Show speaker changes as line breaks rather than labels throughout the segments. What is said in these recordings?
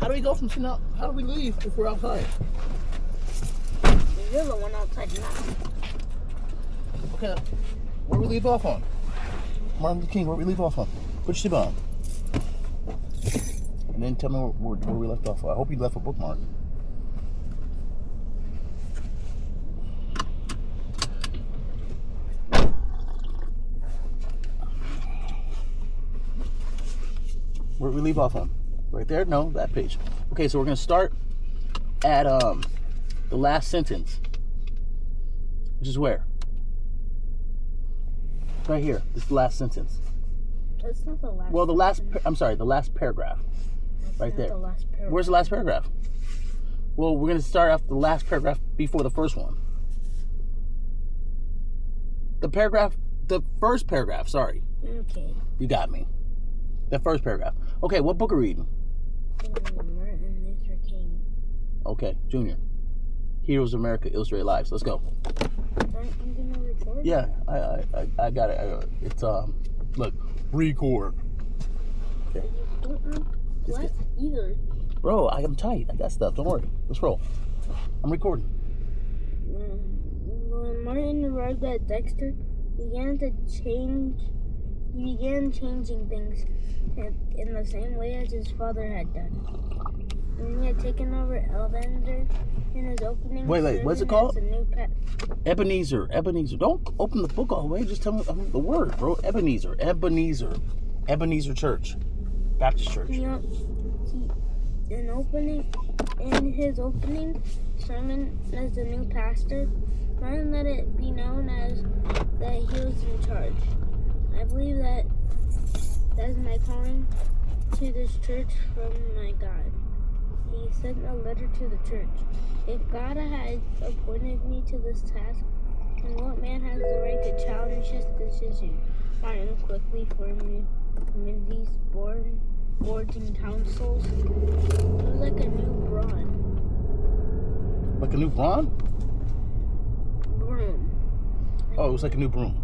How do we go from sitting out? How do we leave if we're outside?
You're the one outside now.
Okay, where we leave off on? Martin Luther King, where we leave off on? Which T-bomb? And then tell me where we left off. I hope you left a bookmark. Where we leave off on? Right there? No, that page. Okay, so we're gonna start at the last sentence, which is where? Right here. This is the last sentence.
That's not the last.
Well, the last. I'm sorry, the last paragraph.
That's
right
not
there.
The last paragraph.
Where's the last paragraph? Well, we're gonna start off the last paragraph before the first one. The first paragraph. Sorry.
Okay.
You got me. The first paragraph. Okay, what book are we reading?
Martin Luther King.
Okay, Junior. Heroes of America, Illustrated Lives. Let's go.
Aren't you gonna record?
Yeah, I got it. It's look, record. Okay.
You don't know what either.
Bro, I'm tight. I got stuff. Don't worry. Let's roll. I'm recording.
When Martin arrived at Dexter, he began changing things in the same way as his father had done. When he had taken over Ebenezer in his opening.
Wait, what's it called?
Ebenezer.
Ebenezer. Don't open the book all the way. Just tell me the word, bro. Ebenezer Church. Baptist Church.
In his opening sermon as the new pastor, Martin let it be known as that he was in charge. I believe that is my calling to this church from my God. He sent a letter to the church. If God had appointed me to this task, then what man has the right to challenge his decision? Martin quickly formed committees, boards, and councils. It was like a new
Like a new broom?
broom.
Oh, it was like a new broom.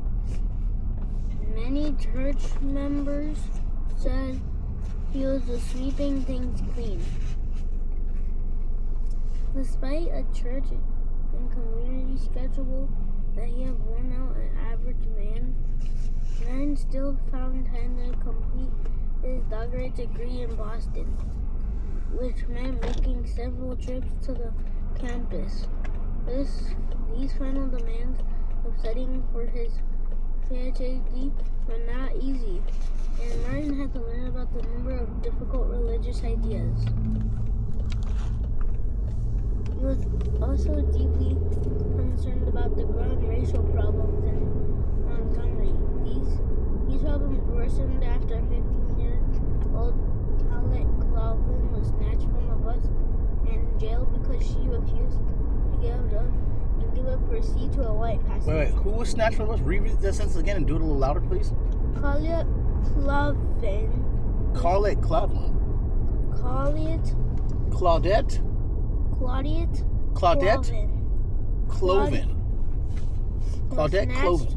Many church members said he was sweeping things clean. Despite a church and community schedule that he had worn out an average man, Martin still found time to complete his doctorate degree in Boston, which meant making several trips to the campus. These final demands of studying for his PhD were not easy, and Martin had to learn about the number of difficult religious ideas. He was also deeply concerned about the growing racial problems in Montgomery. These problems worsened after 15-year-old Colette Cloven was snatched from a bus and jailed because she refused to give up her seat to a white passenger.
Wait, who was snatched from us? Read that sentence again and do it a little louder, please.
Colette Cloven.
Colette Cloven.
Claudette Cloven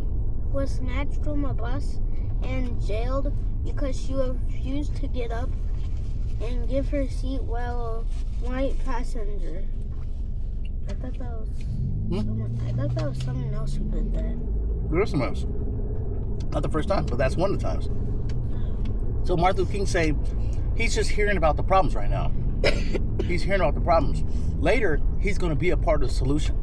was snatched from a bus and jailed because she refused to get up and give her seat while a white passenger. I thought that was someone else who did that.
There is someone else. Not the first time, but that's one of the times. So Martin Luther King say he's just hearing about the problems right now. He's hearing about the problems. Later, he's going to be a part of the solution.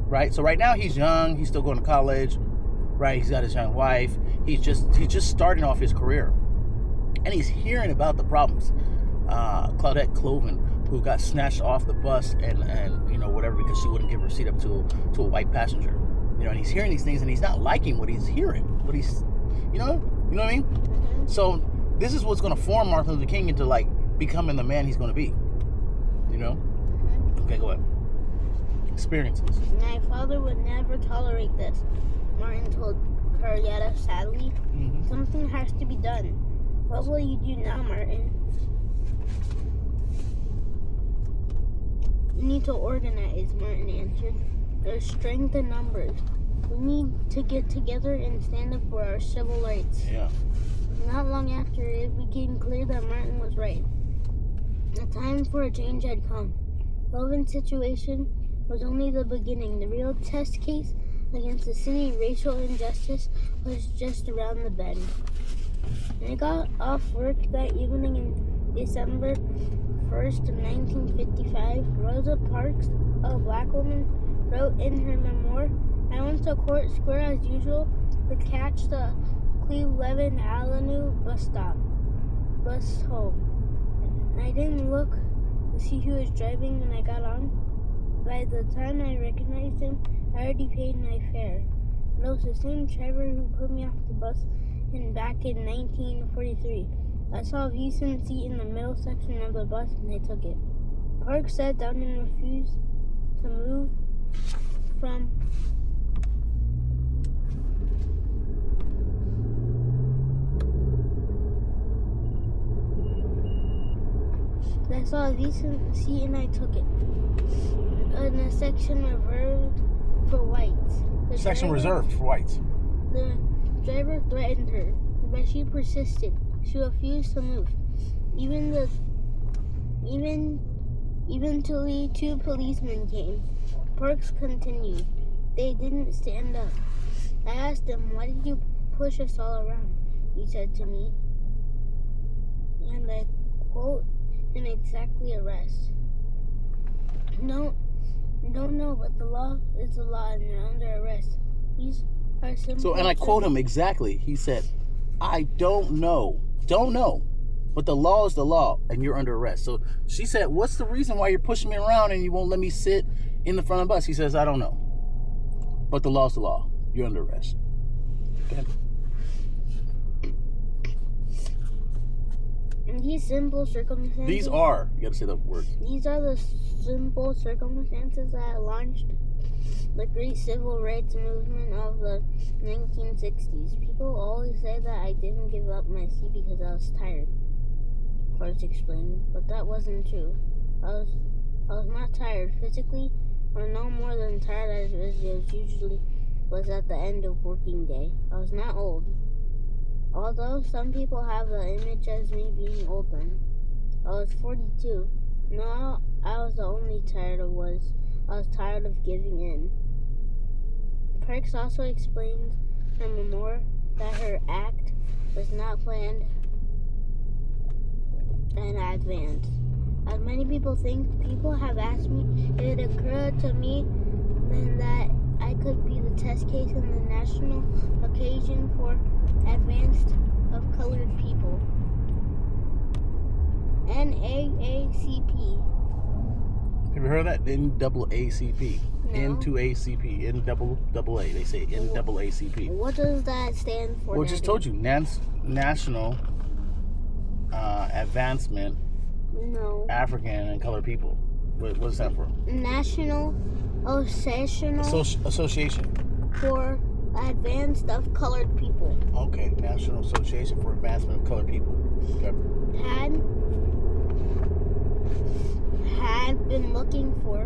Right? So right now he's young. He's still going to college. Right? He's got his young wife. He's just starting off his career. And he's hearing about the problems. Claudette Cloven, who got snatched off the bus and whatever because she wouldn't give her seat up to a white passenger. And he's hearing these things and he's not liking what he's hearing. What he's, you know what I mean?
Mm-hmm.
So this is what's going to form Martin Luther King into becoming the man he's going to be.
Mm-hmm.
Okay, go ahead. Experiences.
My father would never tolerate this, Martin told Carrietta sadly.
Mm-hmm.
Something has to be done. What will you do now, Martin? We need to organize, Martin answered. There's strength in numbers. We need to get together and stand up for our civil rights.
Yeah.
Not long after, it became clear that Martin was right. A time for a change had come. Logan's situation was only the beginning. The real test case against the city racial injustice was just around the bend. When I got off work that evening in December 1st, 1955, Rosa Parks, a black woman, wrote in her memoir, I went to Court Square as usual to catch the Cleveland Avenue bus home. I didn't look to see who was driving when I got on. By the time I recognized him, I already paid my fare. It was the same driver who put me off the bus back in 1943. I saw a decent seat in the middle section of the bus and I took it. Parks sat down and refused to move from I saw a decent seat and I took it. In a section reserved for whites.
Section reserved for whites.
The driver threatened her, but she persisted. She refused to move. Eventually, two policemen came. Parks continued. They didn't stand up. I asked him, why did you push us all around? He said to me. And I quote him exactly, arrest. Don't know, but the law is the law and you're under arrest. These are simple.
So, and I quote him exactly. He said, I don't know, but the law is the law and you're under arrest. So she said, what's the reason why you're pushing me around and you won't let me sit in the front of the bus? He says, I don't know, but the law is the law. You're under arrest. Okay.
In these simple circumstances.
These are, you gotta say the word.
These are the simple circumstances that launched the great civil rights movement of the 1960s. People always say that I didn't give up my seat because I was tired. Parks explained, but that wasn't true. I was not tired physically, or no more than tired as usually was at the end of working day. I was not old. Although some people have the image as me being old then. I was 42. No, I was the only tired I was tired of giving in. Parks also explains in her memoir that her act was not planned in advance. As many people think, people have asked me if it occurred to me then that I could be the test case in the national occasion for advanced of colored people. NAACP.
Have you heard of that? NAACP.
No.
N2ACP. NAAA. They say NAACP.
What does that stand for?
Well, I just told you. National Advancement.
No.
African and colored people. What does that for?
National Association
Association.
for Advanced of Colored People.
Okay. National Association for Advancement of Colored People. Okay.
Had been looking for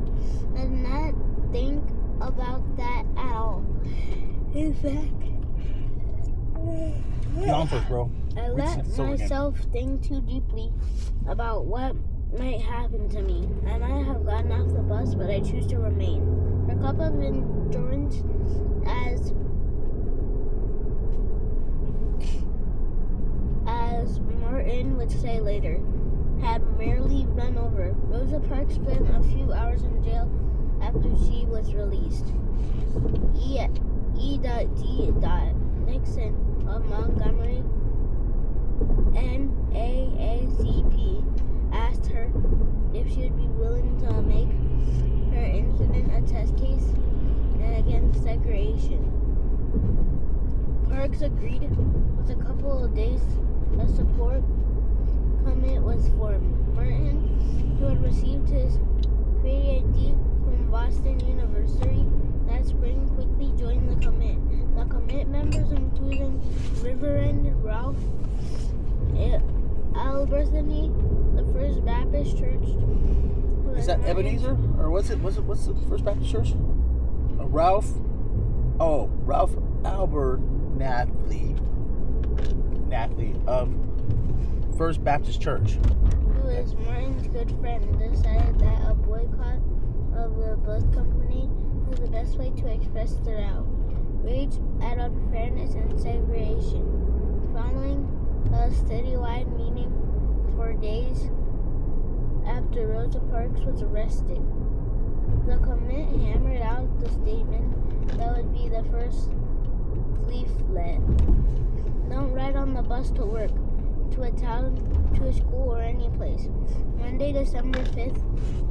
and not think about that at all. In fact,
Get on first, bro.
I let myself think too deeply about what might happen to me. I might have gotten off the bus, but I choose to remain. Her cup of endurance, as Martin would say later, had merely run over. Rosa Parks spent a few hours in jail after she was released. E.D. Nixon of Montgomery, NAACP, asked her if she would be willing to make her incident a test case against segregation. Parks agreed. With a couple of days, a support committee was formed. Martin, who had received his PhD from Boston University that spring, quickly joined the commit. The commit members included Reverend Ralph Albertini, the First Baptist Church.
Is that Ebenezer? Or what's the First Baptist Church? Ralph Albert Nathley of First Baptist Church.
who is Martin's good friend, decided that a boycott of the bus company was the best way to express their outrage at unfairness and segregation. Following a citywide meeting 4 days after Rosa Parks was arrested, the commit hammered out the statement that would be the first leaflet. Don't ride on the bus to work, to a town, to a school, or any place. Monday, December 5th,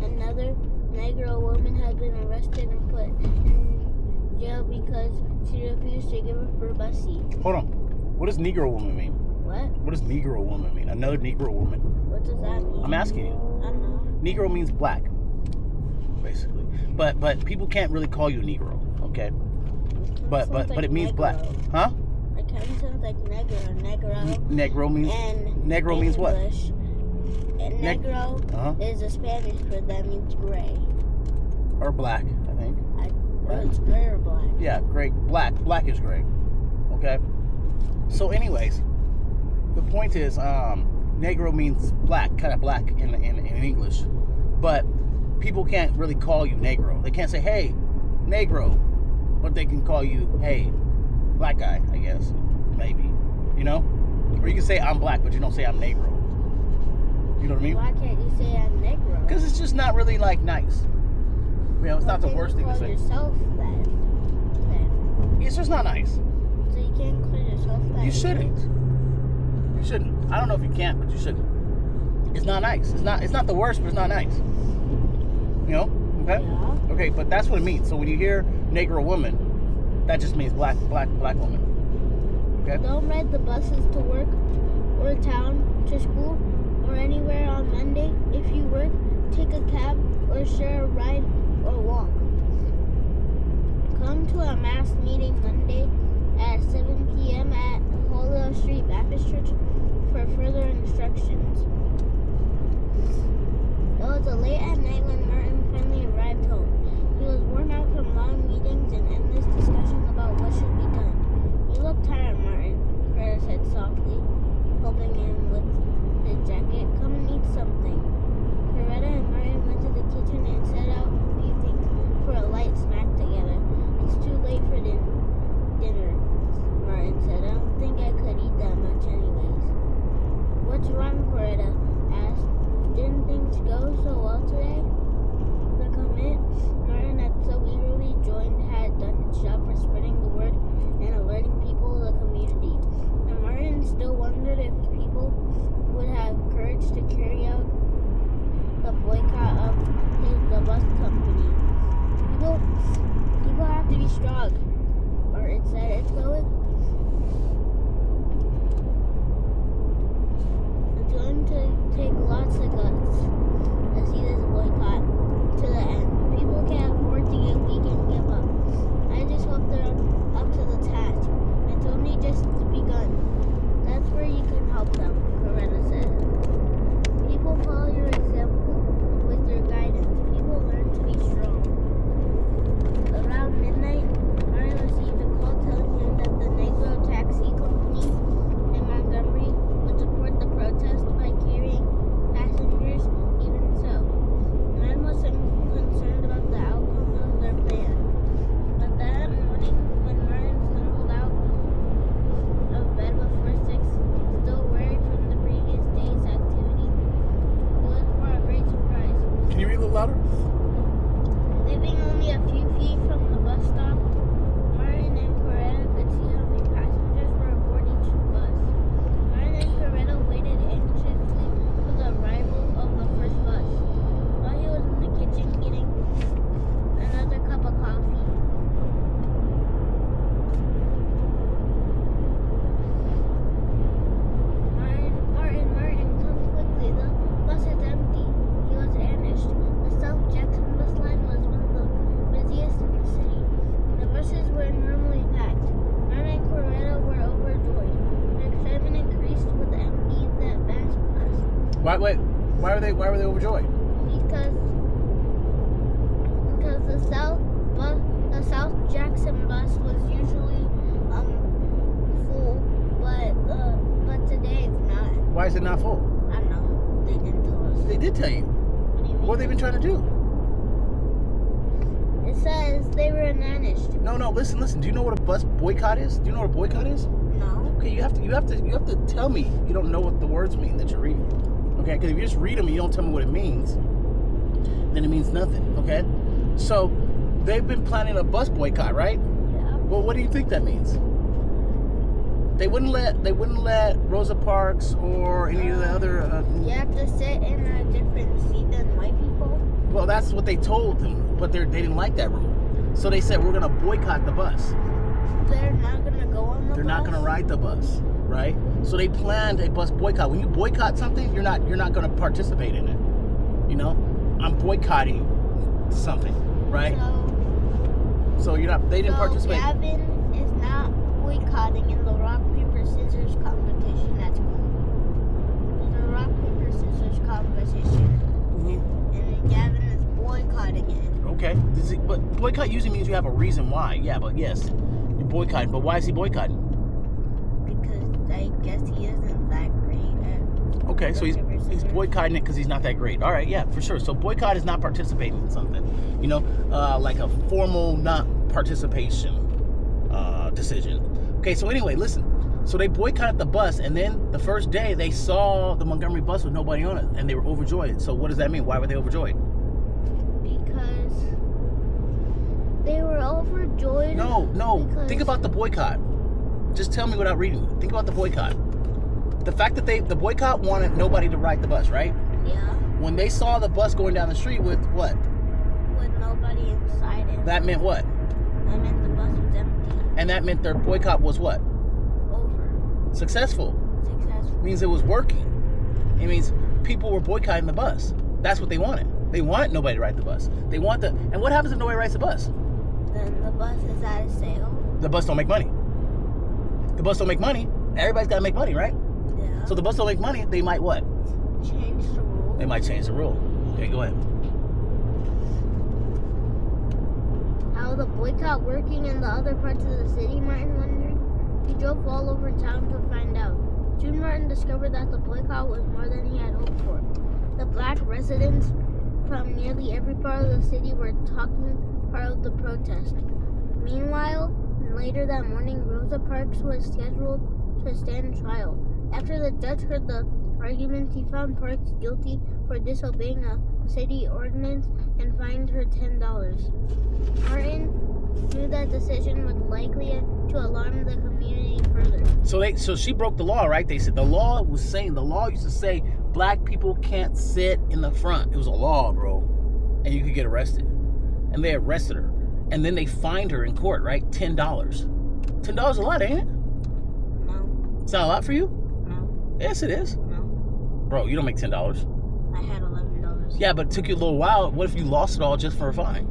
another Negro woman had been arrested and put in jail because she refused to give up her bus seat.
Hold on. What does Negro woman mean?
What?
What does Negro woman mean? Another Negro woman.
What does that mean?
I'm asking you.
I don't know.
Negro means black, basically. But people can't really call you Negro, okay? But it means black. Huh?
It kind of sounds like negro.
Negro means
And
Negro means what?
English. And negro is a Spanish word that means gray.
Or black, I think.
It's gray or black.
Yeah, gray. Black is gray. Okay. So, anyways, the point is, Negro means black, kind of black in English, but people can't really call you Negro. They can't say, "Hey, Negro," but they can call you, "Hey, black guy," I guess, maybe, you know? Or you can say, "I'm black," but you don't say, "I'm Negro." You know what I mean?
Why can't you say I'm Negro?
Because it's just not really, like, nice. You know, it's not the worst thing to say.
You can't call yourself that.
It's just not nice.
So you can't call yourself that.
You shouldn't. You shouldn't. I don't know if you can, but you shouldn't. It's not nice. It's not the worst, but it's not nice. You know? Okay?
Yeah.
Okay, but that's what it means. So when you hear Negro woman, that just means black woman. Okay?
Don't ride the buses to work or town, to school, or anywhere on Monday. If you work, take a cab or share a ride or walk. Come to a mass meeting Monday at 7 p.m. at Holyoke Street Baptist Church for further instructions. It was late at night when Martin finally arrived home. He was worn out from long meetings and endless discussion about what should be done. "You look tired, Martin," Greta said softly, helping him with his jacket. "Come and eat something." Coretta and Martin went to the kitchen and set out a few things for a light snack together. "It's too late for dinner," Martin said. "I don't think I could eat that much anyways." "What's wrong?" Coretta asked. "Didn't things go so well today?" The commit Martin had so eagerly joined had done its job for spreading the word and alerting people of the community. And Martin still wondered if people would have courage to carry out the boycott of the bus company. People have to be strong, Martin said. It's going to take lots of guts to see this boycott to the end. People can't afford to get weak and give up. I just hope they're up to the task. It's only just begun. That's where you can help them, Coretta said. People follow your example with your guidance. People learn to be strong. Around midnight, Martin received a call telling him that the Negro Taxi Company in Montgomery would support the protest by carrying passengers. Even so, Martin was concerned about the outcome of their plan. But that morning, when Martin stumbled out of bed before 6, still weary from the previous day's activity, he was for a great surprise.
Can you read a little louder?
Living only a few feet from the bus stop, Martin and Coretta could see how many passengers were aboard each bus. Martin and Coretta waited anxiously for the arrival of the first bus, while he was in the kitchen getting another cup of coffee. Martin, come quickly, the bus is empty. He was vanished. The South Jackson bus line was one of the busiest in the city. The buses were normally packed. Martin and Coretta were overjoyed. Their excitement increased with emptying that vast bus.
Why were they overjoyed?
Because the South Jackson bus was usually full, but today it's not.
Why is it not full?
I don't know. They didn't tell us.
They did tell you.
What do you mean?
What have they been trying to do?
It says they were vanished.
No, listen. Do you know what a bus boycott is? Do you know what a boycott is?
No.
Okay, you have to tell me you don't know what the words mean that you're reading. Okay, because if you just read them and you don't tell me what it means, then it means nothing. Okay, so they've been planning a bus boycott, right?
Yeah.
Well, what do you think that means? They wouldn't let Rosa Parks or any of the other.
You have to sit in a different seat than white people.
Well, that's what they told them, but they didn't like that rule. So they said we're gonna boycott the bus.
They're not gonna go on the bus.
They're not gonna ride the bus, right? So they planned a bus boycott. When you boycott something, you're not gonna participate in it. You know, I'm boycotting something, right? So you're not. They didn't participate.
Gavin is not boycotting in the rock paper scissors competition. That's cool. It's a rock paper scissors competition, and Gavin is boycotting it.
Okay, but boycott usually means you have a reason why. Yeah, but yes, you're boycotting. But why is he boycotting?
Because I guess he isn't that great at.
Okay, so he's
scissors.
boycotting it because he's not that great. All right, yeah, for sure. So boycott is not participating in something. You know, like a formal not participation decision. Okay, so anyway, listen. So they boycotted the bus, and then the first day they saw the Montgomery bus with nobody on it, and they were overjoyed. So what does that mean? Why were they overjoyed?
Because they were overjoyed.
No.
because-
Think about the boycott. Just tell me without reading it. Think about the boycott. The fact that the boycott wanted nobody to ride the bus, right?
Yeah.
When they saw the bus going down the street with what?
With nobody inside it.
That meant what?
I meant the bus was empty.
And that meant their boycott was what?
Over.
Successful.
Successful.
It means it was working. It means people were boycotting the bus. That's what they wanted. They wanted nobody to ride the bus. And what happens if nobody rides the bus?
Then the bus is at a sale.
The bus don't make money. The bus don't make money. Everybody's got to make money, right?
Yeah.
So the bus don't make money. They might what?
Change the rule.
They might change the rule. Okay, go ahead.
How the boycott working in the other parts of the city, Martin wondered. He drove all over town to find out. Soon Martin discovered that the boycott was more than he had hoped for. The black residents from nearly every part of the city were talking part of the protest. Meanwhile, later that morning, Rosa Parks was scheduled to stand trial. After the judge heard the arguments, he found Parks guilty for disobeying a city ordinance and fined her $10. Martin knew that decision was likely to alarm the community further.
So she broke the law, right? They said the law used to say black people can't sit in the front. It was a law, bro. And you could get arrested. And they arrested her. And then they fined her in court, right? $10. $10 a lot, ain't it?
No,
It's not a lot for you?
no,
Yes, it is.
no.
Bro, you don't make $10.
I had $11.
Yeah, but it took you a little while. What if you lost it all just for a fine?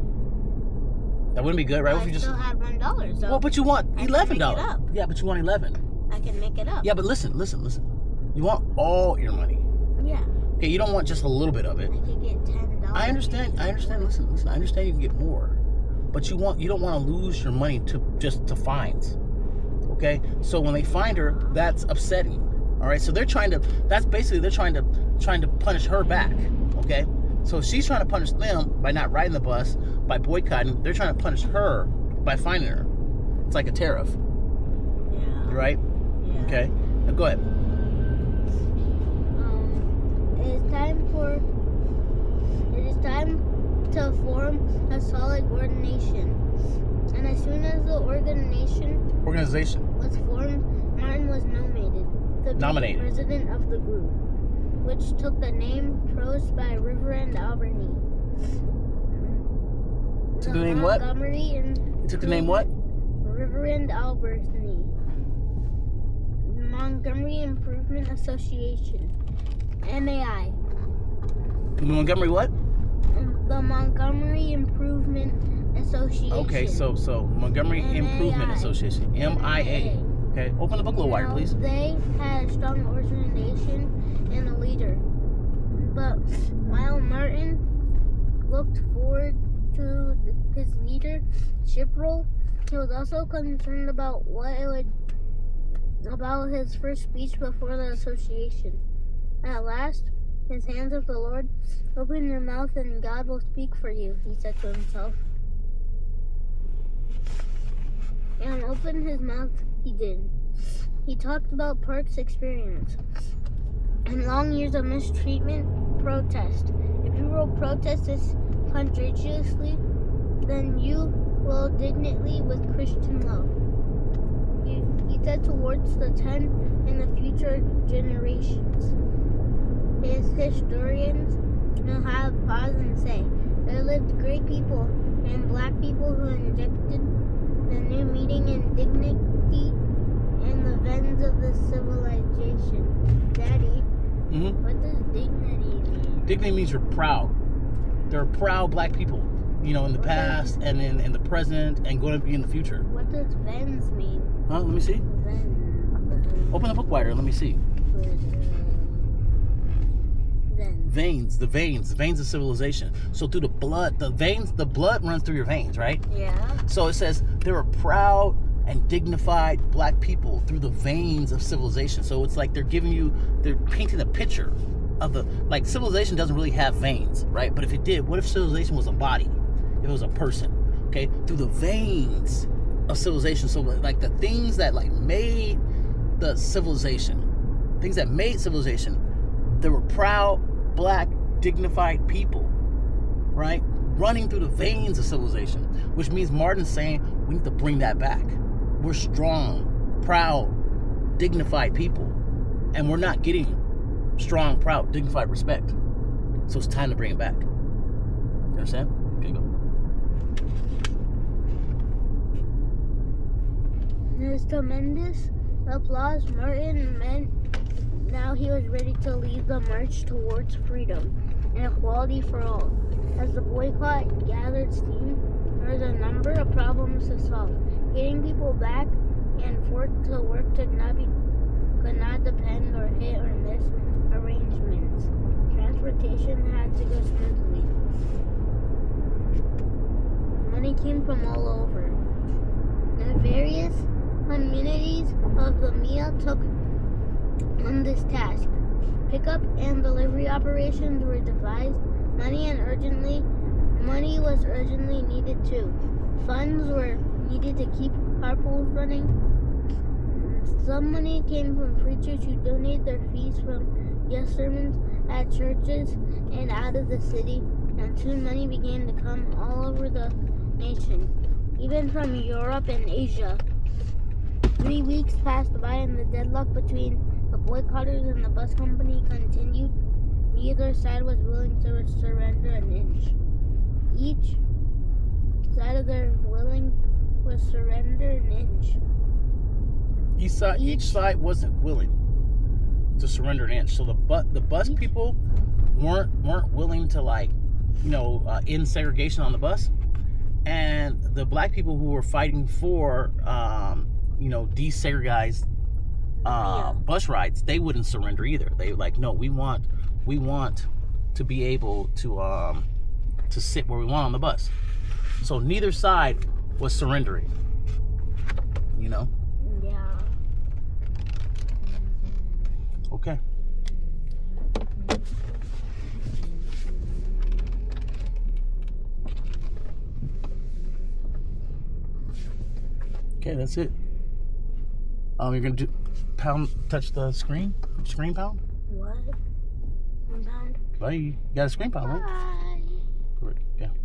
That wouldn't be good, right? What
I
if you just
still had $1. So
well, but you want
I can
$11.
make it up.
Yeah, but you want 11.
I can make it up.
Yeah, but listen. You want all your money.
Yeah.
Okay, you don't want just a little bit of it.
I could get $10.
I understand. Listen. I understand you can get more, but you don't want to lose your money to fines. Okay, so when they find her, that's upsetting. All right, so they're trying to punish her back. Okay, so she's trying to punish them by not riding the bus, by boycotting. They're trying to punish her by fining her. It's like a tariff,
Yeah.
right?
Yeah.
Okay, now go ahead.
It is time to form a solid organization. And as soon as the organization was formed, Martin was nominated to be president of the group, which took the name chose by Reverend Albany.
Took the name what?
It
took the name what?
Reverend Albany. Montgomery Improvement Association. MAI.
Montgomery what?
The Montgomery Improvement Association.
Okay, so Montgomery Improvement
MAI.
Association, MIA. Okay, open the book a little wider, please.
They had a strong organization and a leader. But while Martin looked forward to his leadership role, he was also concerned about his first speech before the association. At last, his hands of the Lord, open your mouth and God will speak for you, he said to himself. And open his mouth he did. He talked about Park's experience and long years of mistreatment, protest. If you will protest this contagiously, then you will dignitely with Christian love. He said towards the 10 in the future generations. His historians will have pause and say, there lived great people and black people who injected the new meaning and dignity in the veins of the civilization. Daddy, what does dignity mean?
Dignity means you're proud. There are proud black people, you know, in the past and in the present and going to be in the future.
What does veins mean?
Huh? Let me see. Open the book wider. Let me see. Veins, the veins of civilization. So through the blood, the blood runs through your veins, right?
Yeah.
So it says there are proud and dignified black people through the veins of civilization. So it's like they're painting a picture of like civilization doesn't really have veins, right? But if it did, what if civilization was a body? If it was a person, okay? Through the veins of civilization. So like the things that like made the civilization, there were proud, black, dignified people, right? Running through the veins of civilization, which means Martin's saying we need to bring that back. We're strong, proud, dignified people, and we're not getting strong, proud, dignified respect. So it's time to bring it back. You understand? Okay, go.
There's tremendous applause. Martin meant now he was ready to lead the march towards freedom and equality for all. As the boycott gathered steam, there was a number of problems to solve. Getting people back and forth to work could not depend or hit or miss arrangements. Transportation had to go smoothly. Money came from all over. The various communities of the Mia took on this task. Pickup and delivery operations were devised. Money was urgently needed too. Funds were needed to keep carpools running. Some money came from preachers who donated their fees from guest sermons at churches and out of the city, and soon money began to come all over the nation, even from Europe and Asia. 3 weeks passed by and the deadlock between the boycotters and the bus company continued. Neither side was willing to surrender an inch. Each side of their willing was surrender an inch.
Each side wasn't willing to surrender an inch. So the bus people weren't willing to end segregation on the bus, and the black people who were fighting for desegregized bus rides, they wouldn't surrender either. They were like, no, we want to be able to sit where we want on the bus. So neither side was surrendering.
Yeah.
Okay. Okay, that's it. You're gonna touch the screen pound?
What? Pound?
Bye. You got a screen pound, right?
Bye.